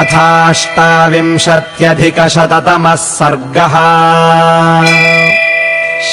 अथाष्टाविंशत्यधिकशततमः सर्गः।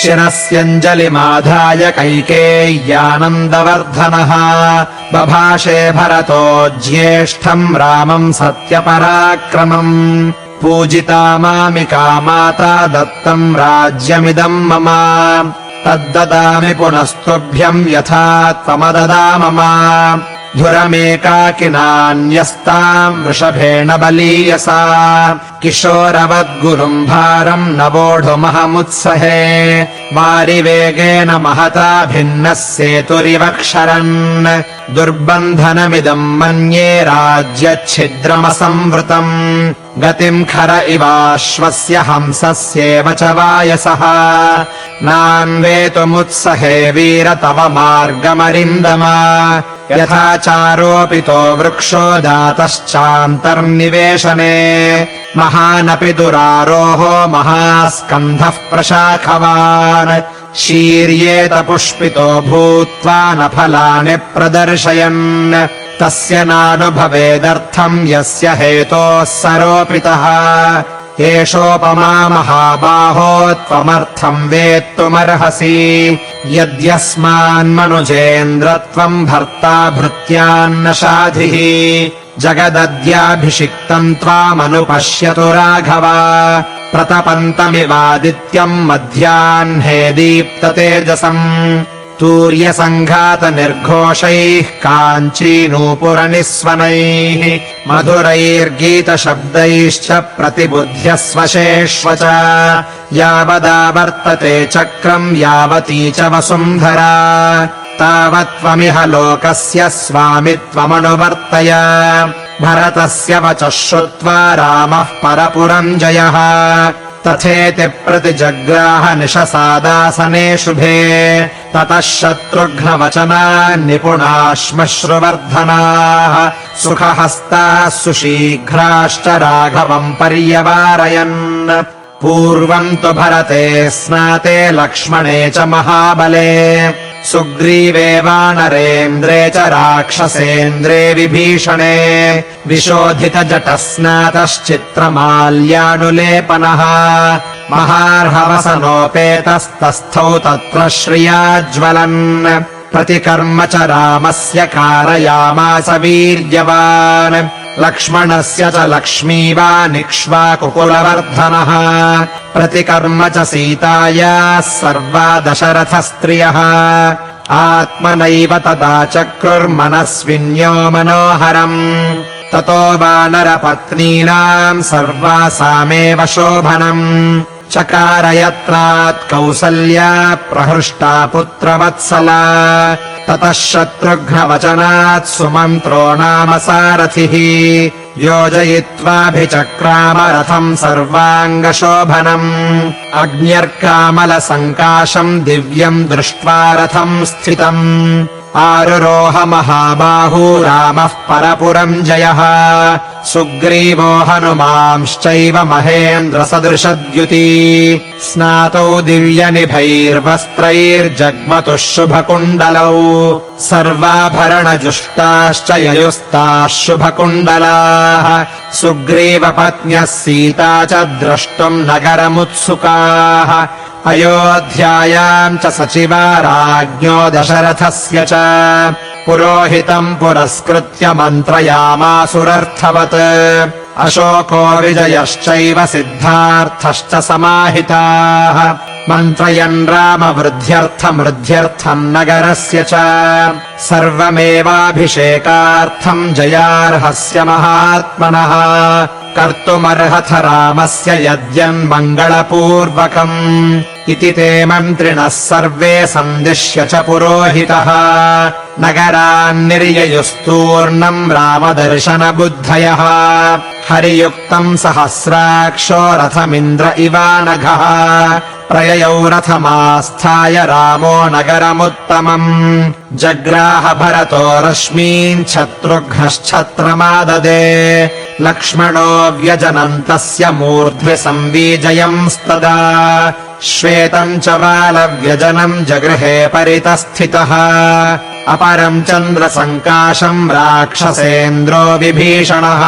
शिरस्यञ्जलिमाधाय कैकेय्यानन्दवर्धनः बभाषे भरतो ज्येष्ठम् रामम् सत्यपराक्रमम्। पूजिता मामिका माता दत्तम् राज्यमिदम् मम, तद्ददामि पुनस्तुभ्यम् यथा त्वमददा मम। धुरमेकाकिनान्यस्ताम् वृषभेण बलीयसा, किशोरवद्गुरुम् भारम् न वोढुमहमुत्सहे। वारिवेगेन महता भिन्नः सेतुरिवक्षरन्, दुर्बन्धनमिदम् मन्ये राज्यच्छिद्रमसंवृतम्। गतिम् खर इवाश्वस्य हंसस्येव च वायसः, नान्वेतुमुत्सहे वीर तव मार्गमरिन्दम। यथा चारोपितो वृक्षो दातश्चान्तर्निवेशने, महानपि दुरारोहो महास्कन्धः प्रशाखवान्। शीर्येत पुष्पितो भूत्वा न फलानि प्रदर्शयन्, तस्य नानुभवेदर्थम् यस्य हेतोः सरोपितः। एषोपमा महाबाहो त्वमर्थम् वेत्तुमर्हसि, यद्यस्मान्मनुजेन्द्रत्वम् भर्ता भृत्यान्न शाधिः। जगदद्याभिषिक्तम् त्वामनुपश्यतु राघव, प्रतपन्तमिवादित्यम् मध्याह्ने दीप्ततेजसम्। तूर्यसङ्घातनिर्घोषैः काञ्चीनूपुरनिस्वनैः, मधुरैर्गीतशब्दैश्च प्रतिबुध्यस्वशेष्व च। यावदावर्तते चक्रम् यावती च वसुन्धरा, तावत्त्वमिह लोकस्य स्वामित्वमनुवर्तय। भरतस्य वचः श्रुत्वा रामः परपुरञ्जयः, तथेति प्रतिजग्राह निशसादासने शुभे। ततः शत्रुघ्नवचनान् निपुणाश्मश्रुवर्धनाः, सुखहस्ताः सुशीघ्राश्च राघवम् पर्यवारयन्। पूर्वम् तु भरते स्नाते लक्ष्मणे च महाबले, सुग्रीवे वानरेन्द्रे च राक्षसेन्द्रे विभीषणे। विशोधितजटस्नातश्चित्रमाल्यानुलेपनः, महार्हवसनोपेतस्तस्थौ तत्र श्रियाज्वलन्। प्रतिकर्म च रामस्य कारयामास वीर्यवान्, लक्ष्मणस्य च लक्ष्मीवानिक्ष्वाकुकुलवर्धनः। प्रतिकर्म च सीतायाः सर्वा दशरथस्त्रियः, आत्मनैव तदा चक्रुर्मनस्विन्यो मनोहरम्। ततो वानरपत्नीनाम् सर्वासामेव शोभनम्, चकार यत्रात् कौसल्या प्रहृष्टा पुत्रवत्सला। ततः शत्रुघ्नवचनात् सुमन्त्रो नाम सारथिः, योजयित्वाभिचक्राम रथम् सर्वाङ्गशोभनम्। अग्न्यर्कामलसङ्काशम् दिव्यम् दृष्ट्वा रथम् स्थितम्, आरुरोह महाबाहू रामः परपुरञ्जयः। सुग्रीवो हनुमांश्चैव महेन्द्रसदृशद्युती, स्नातौ दिव्यनिभैर्वस्त्रैर्जग्मतुः शुभकुण्डलौ। सर्वाभरणजुष्टाश्च ययुस्ताः शुभकुण्डलाः, सुग्रीवपत्न्यः सीता च द्रष्टुम् नगरमुत्सुकाः। अयोध्यायाम् च सचिवा राज्ञो दशरथस्य च, पुरोहितम् पुरस्कृत्य मन्त्रयामासुरर्थवत्। अशोको विजयश्चैव सिद्धार्थश्च समाहिताः, मन्त्रयन् रामवृद्ध्यर्थम् नगरस्य च। सर्वमेवाभिषेकार्थम् जयार्हस्य महात्मनः, कर्तुमर्हथ रामस्य यद्यन्मङ्गलपूर्वकम्। इति ते मन्त्रिणः सर्वे सन्दिश्य च पुरोहितः, नगरान्निर्ययुस्तूर्णम् रामदर्शनबुद्धयः। हरियुक्तम् सहस्राक्षो रथमिन्द्र इवानघः, प्रययौ रथमास्थाय रामो नगरमुत्तमम्। जग्राह भरतो रश्मीन् शत्रुघ्नश्छत्रमाददे, लक्ष्मणो व्यजनन्तस्य मूर्ध्नि संवीजयंस्तदा। श्वेतम् च बालव्यजनम् जगृहे परितस्थितः, अपरम् चन्द्रसङ्काशम् राक्षसेन्द्रो विभीषणः।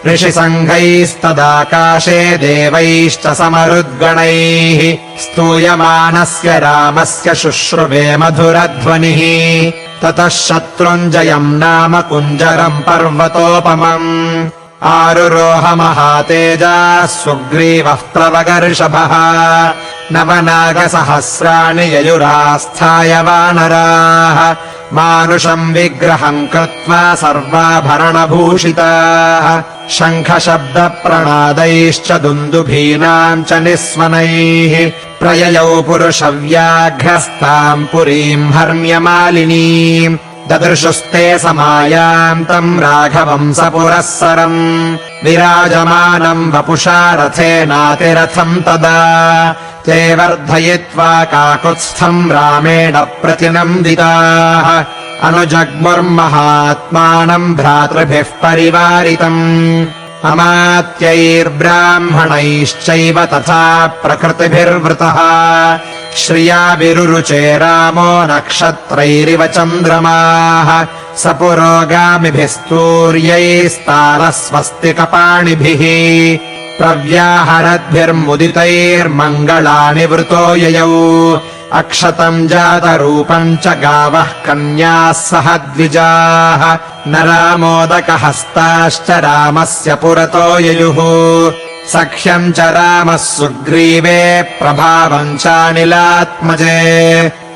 ऋषिसङ्घैस्तदाकाशे देवैश्च समरुद्गणैः स्तूयमानस्य रामस्य शुश्रुवे मधुरध्वनिः ततः शत्रुञ्जयम् नाम कुञ्जरम् पर्वतोपमम् आरुरोह महातेजाः सुग्रीवः प्लवगर्षभः नवनागसहस्राणि ययुरास्थाय वानराः मानुषम् विग्रहम् कृत्वा सर्वाभरणभूषिताः शङ्खशब्दप्रणादैश्च दुन्दुभीनाम् च निस्वनैः प्रययौ पुरुषव्याघ्रस्ताम् पुरीम् हर्म्यमालिनीम् ददृशुस्ते समायान्तम् राघवम् सपुरःसरम् विराजमानम् वपुषा रथेनातिरथम् तदा ते वर्धयित्वा काकुत्स्थम् रामेण प्रतिनन्दिताः अनुजग्मुर्महात्मानम् भ्रातृभिः परिवारितम् अमात्यैर्ब्राह्मणैश्चैव तथा प्रकृतिभिर्वृतः श्रिया विरुरुचे रामो नक्षत्रैरिव चन्द्रमाः सपुरोगामिभिस्तूर्यैस्तारस्वस्तिकपाणिभिः प्रव्याहरद्भिर्मुदितैर्मङ्गलानि वृतो ययौ अक्षतम् जातरूपम् च गावः कन्याः सह द्विजाः नरामोदकहस्ताश्च रामस्य पुरतो ययुः सख्यम् च रामः सुग्रीवे प्रभावम् चानिलात्मजे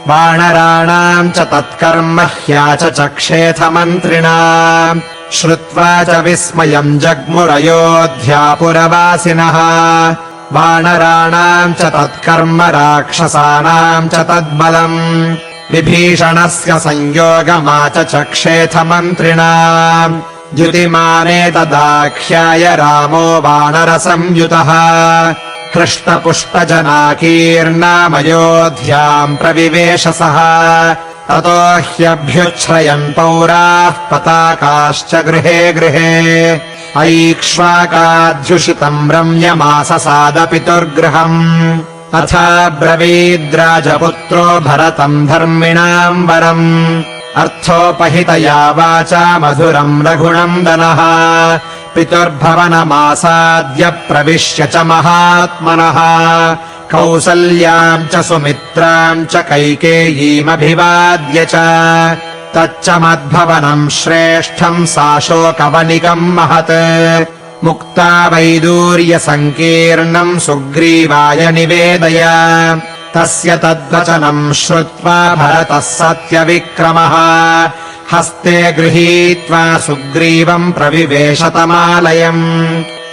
वानराणाम् च तत्कर्म ह्याचचक्षेथ मन्त्रिणा श्रुत्वा च विस्मयम् जग्मुरयोध्यापुरवासिनः वानराणाम् च तत्कर्म राक्षसानाम् च तद्बलम् विभीषणस्य संयोगमाचचक्षेथ मन्त्रिणा द्युतिमानेतदाख्याय रामो वानरसंयुतः हृष्टपुष्टजनाकीर्णामयोध्याम् प्रविवेशसः ततो ह्यभ्युच्छ्रयन् पौराः पताकाश्च गृहे गृहे ऐक्ष्वाकाध्युषितम् रम्यमाससादपितुर्गृहम् अथाब्रवीद्राजपुत्रो भरतम् धर्मिणाम् वरम् अर्थोपहितया वाचा मधुरम् रघुनन्दनः पितुर्भवनमासाद्य प्रविश्य च महात्मनः कौसल्याम् च सुमित्राम् च कैकेयीमभिवाद्य च तच्च मद्भवनम् श्रेष्ठम् साशोकवनिकम् महत् मुक्ता वैदूर्यसङ्कीर्णम् सुग्रीवाय निवेदय तस्य तद्वचनम् श्रुत्वा भरतः सत्यविक्रमः हस्ते गृहीत्वा सुग्रीवम् प्रविवेशतमालयम्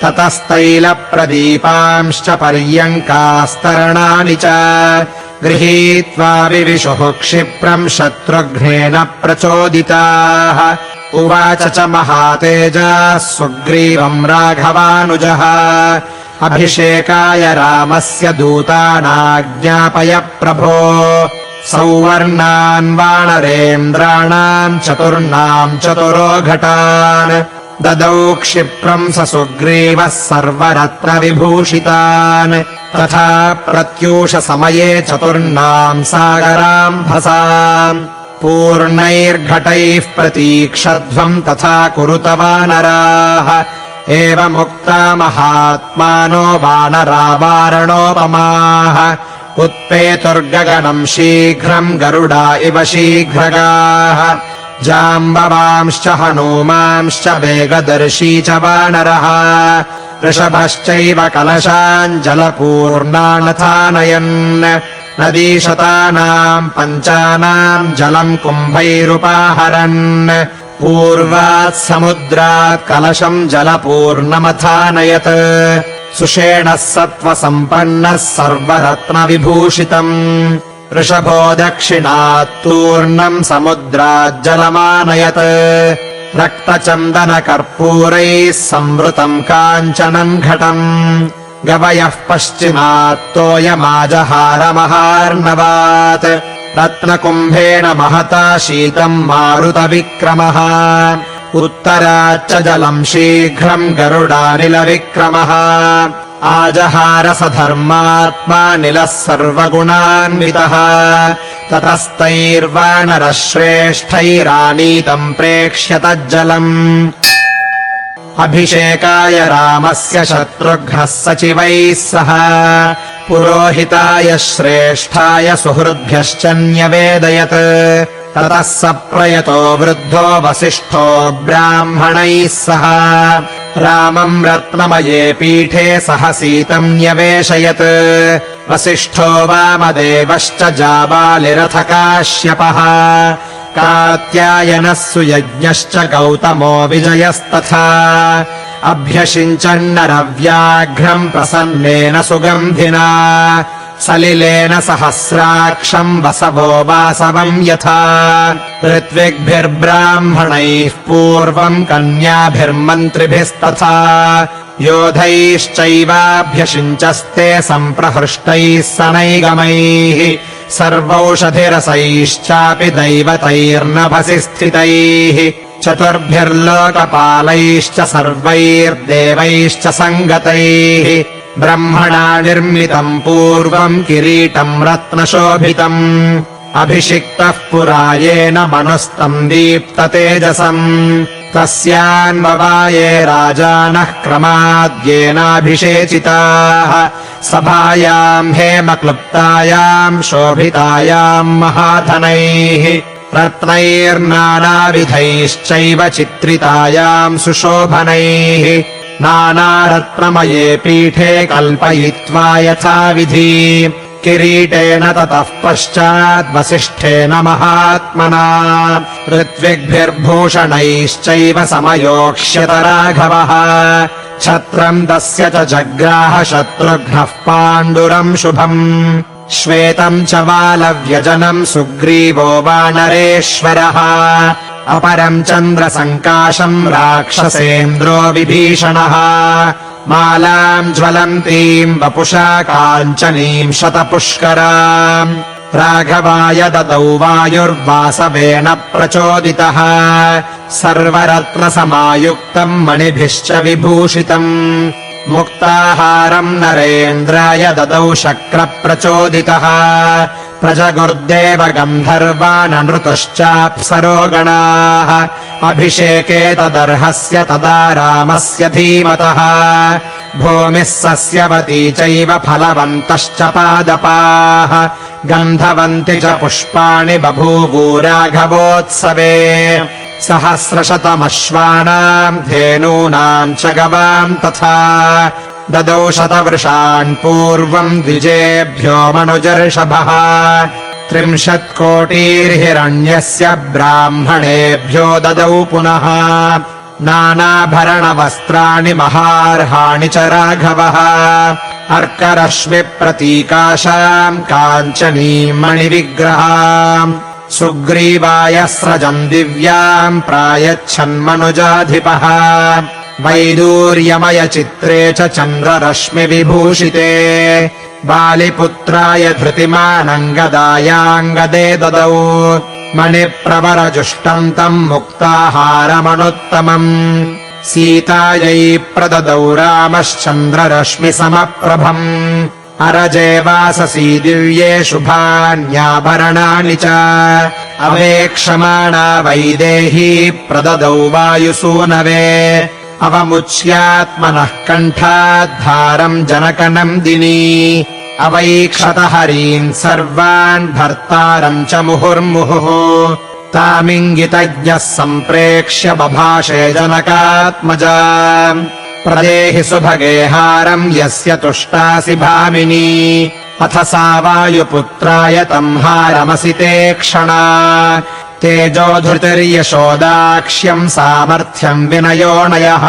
ततस्तैलप्रदीपांश्च पर्यङ्कास्तरणानि च गृहीत्वा विविशुः क्षिप्रम् शत्रुघ्नेन प्रचोदिताः उवाच च महातेजाः सुग्रीवम् राघवानुजः अभिषेकाय रामस्य दूतानाज्ञापय प्रभो सौवर्णान् वानरेन्द्राणाम् चतुर्णाम् चतुरो घटान् ददौ क्षिप्रम् स सुग्रीवः सर्वरत्नविभूषितान् तथा प्रत्यूष समये चतुर्णाम् सागराम्भसाम् पूर्णैर्घटैः प्रतीक्षध्वम् तथा कुरुत वानराः एवमुक्ता महात्मानो वानरा वारणोपमाः उत्पेतुर्गगनम् शीघ्रम् गरुडा इव शीघ्रगाः जाम्बवांश्च हनूमांश्च वेगदर्शी च वानरः वृषभश्चैव कलशाञ्जलपूर्णानथानयन् नदीशतानाम् पञ्चानाम् जलम् कुम्भैरुपाहरन् पूर्वात् समुद्रात् कलशम् जलपूर्णमथानयत् सुषेणः सत्त्वसम्पन्नः सर्वरत्नविभूषितम् वृषभो दक्षिणात्तूर्णम् समुद्राज्जलमानयत् रक्तचन्दनकर्पूरैः संवृतम् काञ्चनम् घटम् गवयः पश्चिमात्तोयमाजहारमहार्णवात् रत्नकुम्भेन महता शीतम् मारुतविक्रमः उत्तराच्च जलम् शीघ्रम् गरुडानिलविक्रमः आजहारसधर्मात्मा निलः सर्वगुणान्वितः ततस्तैर्वानरः श्रेष्ठैरानीतम् प्रेक्ष्य तज्जलम् अभिषेकाय रामस्य शत्रुघ्नः सचिवैः सह पुरोहिताय श्रेष्ठाय सुहृद्भ्यश्च न्यवेदयत्। ततः स प्रयतो वृद्धो वसिष्ठो ब्राह्मणैः सह रामम् रत्नमये पीठे सह सीतम् न्यवेशयत्। वसिष्ठो वामदेवश्च जाबालिरथ काश्यपः कात्यायनः सुयज्ञश्च गौतमो विजयस्तथा अभ्यषिञ्चन्नरव्याघ्रम् प्रसन्नेन सुगन्धिना सलिलेन सहस्राक्षम् वसवो वासवम् यथा ऋत्विग्भिर्ब्राह्मणैः पूर्वम् कन्याभिर्मन्त्रिभिस्तथा योधैश्चैवाभ्यषिञ्चस्ते सम्प्रहृष्टैः सनैगमैः सर्वौषधिरसैश्चापि दैवतैर्नभसि स्थितैः चतुर्भिर्लोकपालैश्च सर्वैर्देवैश्च सङ्गतैः ब्रह्मणा निर्मितम् पूर्वम् किरीटम् रत्नशोभितम् अभिषिक्तः पुरा येन मनुस्तम् दीप्ततेजसम् तस्यान्ववाये राजानः क्रमाद्येनाभिषेचिताः सभायाम् हेमक्लुप्तायाम् शोभितायाम् महाधनैः रत्नैर्नानाविधैश्चैव चित्रितायाम् सुशोभनैः नानारत्नमये पीठे कल्पयित्वा यथाविधि किरीटेन ततः पश्चात् वसिष्ठेन महात्मना ऋत्विग्भिर्भूषणैश्चैव समयोक्ष्यत राघवः छत्रम् तस्य च जग्राह शत्रुघ्नः पाण्डुरम् शुभम् श्वेतम् च वालव्यजनम् सुग्रीवो वानरेश्वरः अपरम् चन्द्रसङ्काशम् राक्षसेन्द्रो विभीषणः मालाम् ज्वलन्तीम् वपुषा काञ्चनीम् शतपुष्कराम् राघवाय ददौ वायुर्वासवेन प्रचोदितः सर्वरत्नसमायुक्तम् मणिभिश्च विभूषितम् मुक्ताहारम् नरेन्द्राय ददौ शक्रप्रचोदितः प्रजगुर्देव गन्धर्वाननृतश्चाप्सरो गणाः अभिषेके तदर्हस्य तदा रामस्य धीमतः भूमिः सस्यवती चैव फलवन्तश्च पादपाः गन्धवन्ति च पुष्पाणि बभूवुराघवोत्सवे सहस्रशतमश्वानाम् धेनूनाम् च गवाम् तथा ददौ शतवृषान् पूर्वम् द्विजेभ्यो मनुजर्षभः 30 कोटिर्हिरण्यस्य ब्राह्मणेभ्यो ददौ पुनः नानाभरणवस्त्राणि महार्हाणि च राघवः अर्करश्मिप्रतीकाशाम् काञ्चनीम् मणिविग्रहाम् सुग्रीवाय स्रजम् दिव्याम् प्रायच्छन्मनुजाधिपः वैदूर्यमय चित्रे च चन्द्ररश्मिविभूषिते बालिपुत्राय धृतिमानङ्गदायाङ्गदे ददौ मणिप्रवरजुष्टम् तम् मुक्ताहारमनुत्तमम् सीतायै प्रददौ रामश्चन्द्ररश्मिसमप्रभम् अरजे वाससी दिव्ये शुभान्याभरणानि च अवेक्षमाणा वैदेही प्रददौ वायुसूनवे अवमुच्यात्मनः कण्ठाद्धारम् जनकनन्दिनी अवैक्षत हरीन् सर्वान् भर्तारम् च मुहुर्मुहुः तामिङ्गितज्ञः सम्प्रेक्ष्य बभाषे जनकात्मजा प्रदेहि सुभगे हारम् यस्य तुष्टासि भामिनी अथ सा वायुपुत्राय तम् हारमसि ते क्षणा तेजोधृतिर्यशोदाक्ष्यम् सामर्थ्यम् विनयोणयः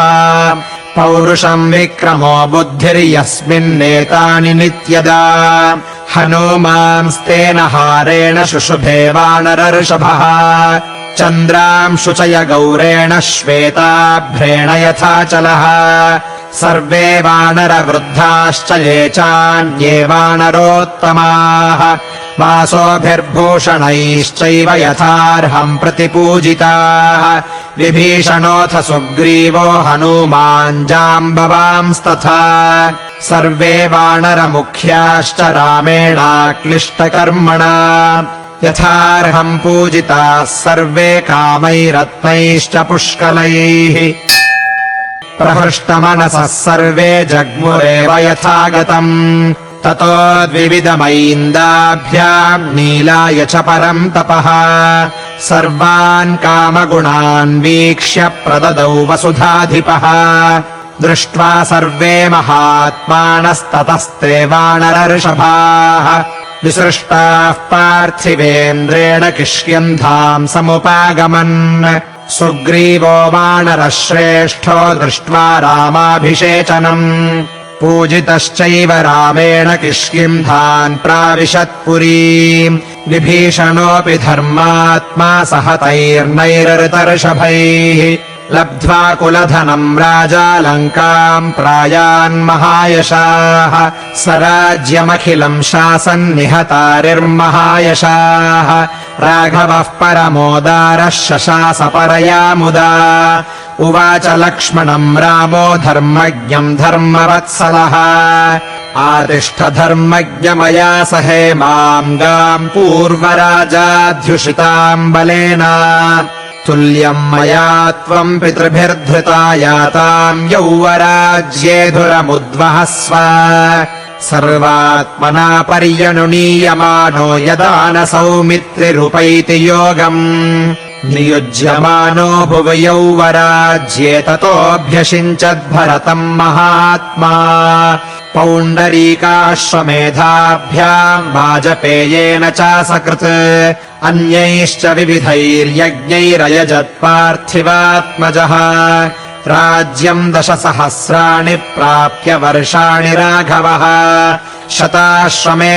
पौरुषम् विक्रमो बुद्धिर्यस्मिन्नेतानि नित्यदा हनूमांस्तेन हारेण शुशुभे वानरर्षभः चन्द्रांशुचय गौरेण श्वेताभ्रेण यथाचलः सर्वे वानरवृद्धाश्च ये चान्ये वानरोत्तमाः वासोभिर्भूषणैश्चैव यथार्हम् प्रतिपूजिताः विभीषणोऽथ सुग्रीवो हनूमान् जाम्बवांस्तथा सर्वे वानरमुख्याश्च रामेणाक्लिष्टकर्मणा यथार्हम् पूजिताः सर्वे कामैरत्नैश्च पुष्कलैः प्रहृष्टमनसः सर्वे जग्मुरेव यथागतम् ततो द्विविधमैन्दाभ्याम् नीलाय च परम् तपः सर्वान् कामगुणान् वीक्ष्य प्रददौ वसुधाधिपः दृष्ट्वा सर्वे महात्मानस्ततस्ते वानरऋषभाः विसृष्टाः पार्थिवेन्द्रेण किष्किन्धाम् समुपागमन् सुग्रीवो वानरः श्रेष्ठो दृष्ट्वा रामाभिषेचनम् पूजितश्चैव रामेण किष्किन्धान् प्राविशत्पुरीम् विभीषणोऽपि धर्मात्मा सहतैर्नैरृतर्षभैः लब्ध्वा कुलधनम् राजा लङ्काम् प्रायान्महायशाः स्वराज्यमखिलम् शासन्निहतारिर्महायशाः राघवः परमोदारः शशास परया मुदा उवाच लक्ष्मणम् रामो धर्मज्ञम् धर्मवत्सलः आतिष्ठ धर्मज्ञ मया सहेमाम् गाम् पूर्वराजाध्युषिताम् बलेन तुल्यम् मया त्वम् पितृभिर्धृता याताम् यौवराज्येधुरमुद्वहस्व सर्वात्मना पर्यनुनीयमानो यदा न सौमित्रिरुपैति योगम् नियुज्यमानो भुवि यौवराज्ये ततोऽभ्यषिञ्चद्भरतम् महात्मा पौण्डरीकाश्वमेधाभ्याम् वाजपेयेन चासकृत् अन्यैश्च विविधैर्यज्ञैरयजत्पार्थिवात्मजः राज्यम् 10,000 प्राप्य वर्षाणि राघवः शताश्वमेधानाजह्रे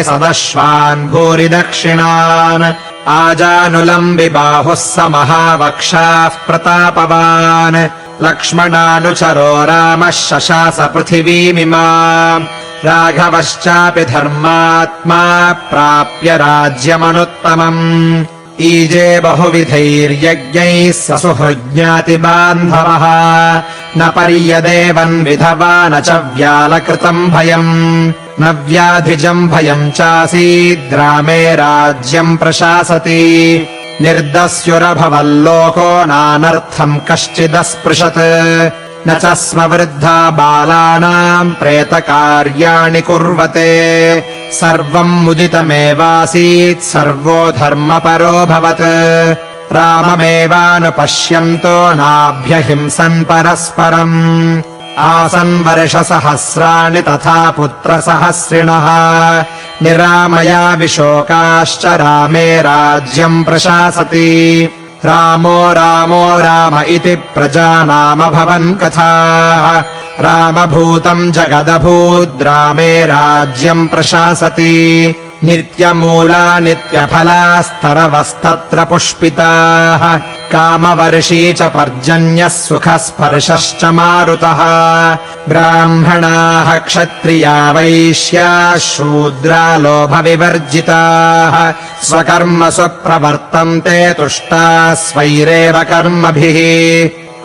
सदश्वान् भूरि दक्षिणान् आजानुलम् विबाहुः स महावक्षाः प्रतापवान् लक्ष्मणानुचरो रामः शशास पृथिवीमिमाम् राघवश्चापि धर्मात्मा प्राप्य राज्यमनुत्तमम् ईजे बहुविधैर्यज्ञैः ससुहृज्ञातिबान्धवः न पर्यदेवन् विधवा न च व्यालकृतम् भयम् न व्याधिजम् भयम् चासीद्रामे राज्यम् प्रशासति निर्दस्युरभवल्लोको नानर्थम् कश्चिदस्पृशत् न च स्म वृद्धा बालानाम् प्रेतकार्याणि कुर्वते सर्वम् मुदितमेवासीत् सर्वो धर्मपरोऽभवत् राममेवानुपश्यन्तो नाभ्यहिंसन् परस्परम् आसन् वर्षसहस्राणि तथा पुत्रसहस्रिणः निरामया विशोकाश्च रामे राज्यम् प्रशासति रामो रामो राम इति प्रजानामभवन् कथाः रामभूतम् जगदभूद्रामे राज्यम् प्रशासति नित्यमूला नित्यफलास्तरवस्तत्र पुष्पिताः कामवर्षी च पर्जन्यः सुखस्पर्शश्च मारुतः ब्राह्मणाः क्षत्रिया वैश्याः शूद्रा लोभविवर्जिताः स्वकर्मसु प्रवर्तन्ते तुष्टाः स्वैरेव कर्मभिः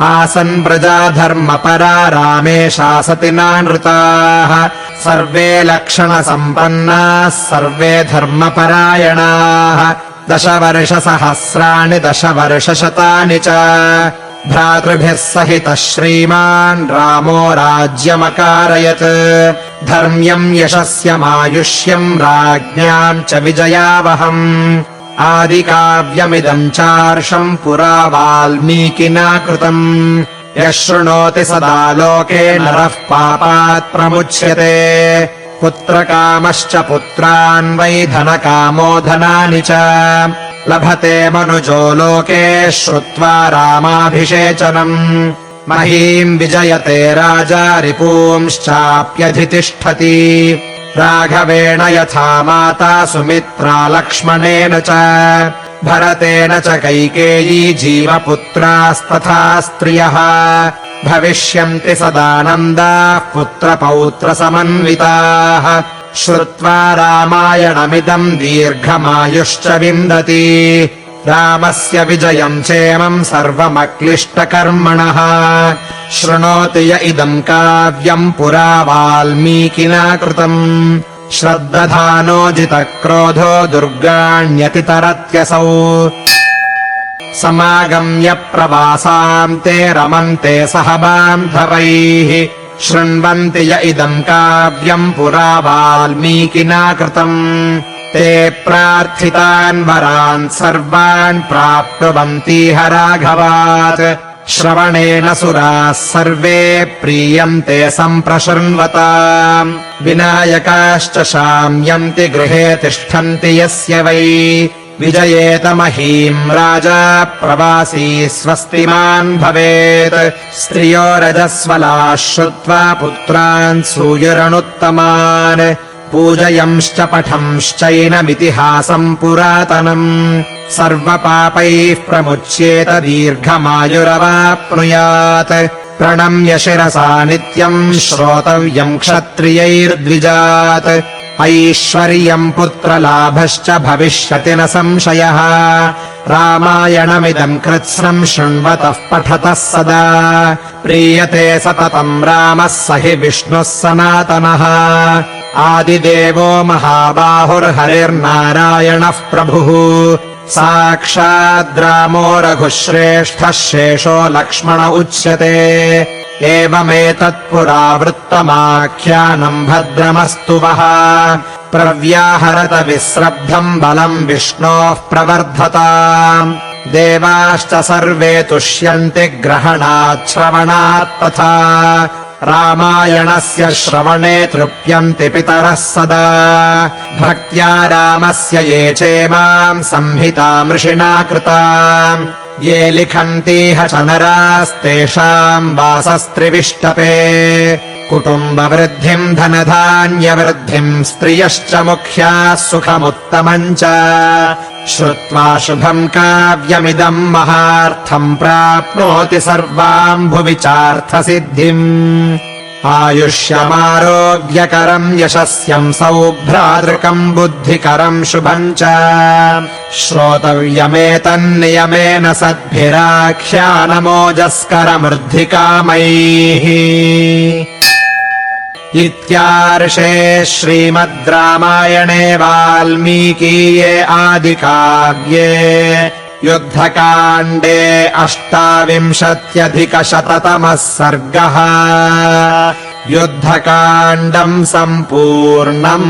आसन् प्रजाधर्मपरा रामे शासति नानृताः सर्वे लक्षणसम्पन्नाः सर्वे धर्मपरायणाः 10 वर्षसहस्राणि 10 वर्षशतानि च भ्रातृभिः सहितः श्रीमान् रामो राज्यमकारयत् धर्म्यम् यशस्यमायुष्यम् राज्ञाम् च विजयावहम् आदिकाव्यमिदम् चार्षम् पुरा वाल्मीकिना कृतम् यः शृणोति सदा लोके नरः पापात् प्रमुच्यते पुत्रकामश्च पुत्रान् वै धनकामो धनानि च लभते मनुजो लोके श्रुत्वा रामाभिषेचनम् महीम् विजयते राजा रिपूंश्चाप्यधितिष्ठति राघवेण यथा माता सुमित्रा लक्ष्मणेन च भरतेन च कैकेयी जीवपुत्रास्तथा स्त्रियः भविष्यन्ति सदानन्दाः पुत्रपौत्रसमन्विताः श्रुत्वा रामायणमिदम् दीर्घमायुश्च विन्दति रामस्य विजयम् चेमम् सर्वमक्लिष्टकर्मणः शृणोति य इदम् काव्यम् पुरा वाल्मीकिना कृतम् श्रद्दधानो जितक्रोधो दुर्गाण्यतितरत्यसौ समागम्य प्रवासाम् ते रमन्ते सह बान्धवैः शृण्वन्ति य इदम् काव्यम् पुरा वाल्मीकिना कृतम् ते प्रार्थितान् वरान् सर्वान् प्राप्नुवन्तीह राघवात् श्रवणेन सुराः सर्वे प्रीयन्ते सम्प्रशृण्वताम् विनायकाश्च शाम्यन्ति गृहे तिष्ठन्ति यस्य वै विजयेत महीम् राजा प्रवासी स्वस्तिमान् भवेत् स्त्रियो रजस्वलाः श्रुत्वा पुत्रान् सूयुरनुत्तमान् पूजयंश्च पठंश्चैनमितिहासम् पुरातनम् सर्वपापैः प्रमुच्येत दीर्घमायुरवाप्नुयात् प्रणम्य शिरसा नित्यम् श्रोतव्यम् क्षत्रियैर्द्विजात् ऐश्वर्यम् पुत्रलाभश्च भविष्यति न संशयः रामायणमिदम् कृत्स्नम् शृण्वतः पठतः सदा प्रीयते सततम् रामः स हि विष्णुः सनातनः आदिदेवो महाबाहुर्हरिर्नारायणः प्रभुः साक्षाद्रामो रघुश्रेष्ठः शेषो लक्ष्मण उच्यते एवमेतत्पुरावृत्तमाख्यानम् भद्रमस्तु वः प्रव्याहरत विस्रब्धम् बलम् विष्णोः प्रवर्धताम् देवाश्च सर्वे तुष्यन्ति ग्रहणात् श्रवणात् तथा रामायणस्य श्रवणे तृप्यन्ति पितरः सदा भक्त्या रामस्य ये चेमाम् संहितामृषिणा कृताम् ये लिखन्तीह च नरास्तेषाम् वासस्त्रिविष्टपे कुटुम्बवृद्धिम् धनधान्यवृद्धिम् स्त्रियश्च मुख्याः सुखमुत्तमम् च श्रुत्वा शुभम् काव्यमिदम् महार्थम् प्राप्नोति सर्वाम् भुवि चार्थसिद्धिम् आयुष्यमारोग्यकरम् यशस्यम् सौभ्रातृकम् बुद्धिकरम् शुभम् च श्रोतव्यमेतन्नियमेन सद्भिराख्यानमोजस्करमृद्धिकामैः इत्यार्षे श्रीमद् रामायणे वाल्मीकीये आदिकाव्ये युद्धकाण्डे 28+100तमः सर्गः युद्धकाण्डम् सम्पूर्णम्।